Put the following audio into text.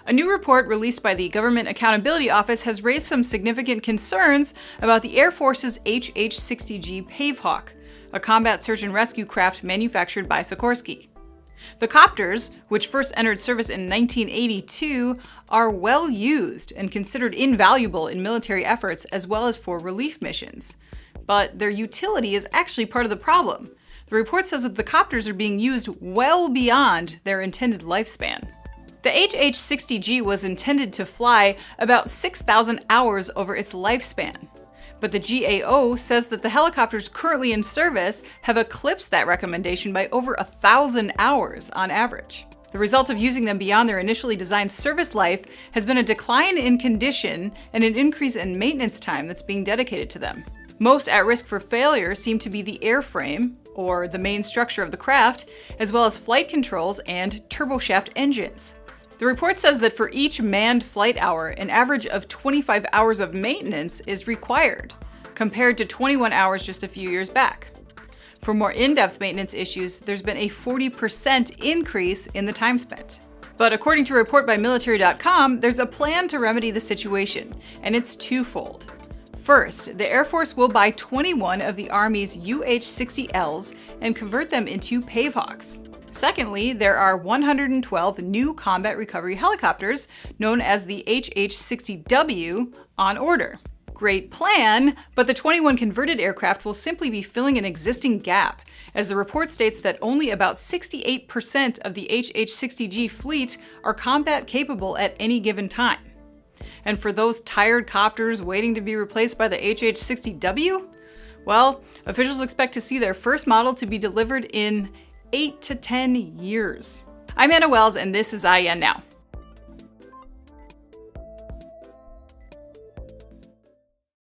A new report released by the Government Accountability Office has raised some significant concerns about the Air Force's HH-60G Pave, a combat search and rescue craft manufactured by Sikorsky. The Copters, which first entered service in 1982, are well used and considered invaluable in military efforts as well as for relief missions. But their utility is actually part of the problem. The report says that the Copters are being used well beyond their intended lifespan. The HH-60G was intended to fly about 6,000 hours over its lifespan. But the GAO says that the helicopters currently in service have eclipsed that recommendation by over 1,000 hours on average. The result of using them beyond their initially designed service life has been a decline in condition and an increase in maintenance time that's being dedicated to them. Most at risk for failure seem to be the airframe, or the main structure of the craft, as well as flight controls and turboshaft engines. The report says that for each manned flight hour, an average of 25 hours of maintenance is required, compared to 21 hours just a few years back. For more in-depth maintenance issues, there's been a 40% increase in the time spent. But according to a report by military.com, there's a plan to remedy the situation, and it's twofold. First, the Air Force will buy 21 of the Army's UH-60Ls and convert them into Pave. Secondly, there are 112 new combat recovery helicopters, known as the HH-60W, on order. Great plan, but the 21 converted aircraft will simply be filling an existing gap, as the report states that only about 68% of the HH-60G fleet are combat capable at any given time. And for those tired Copters waiting to be replaced by the HH-60W, well, officials expect to see their first model to be delivered in 8 to 10 years. I'm Anna Wells, and this is IEN Now.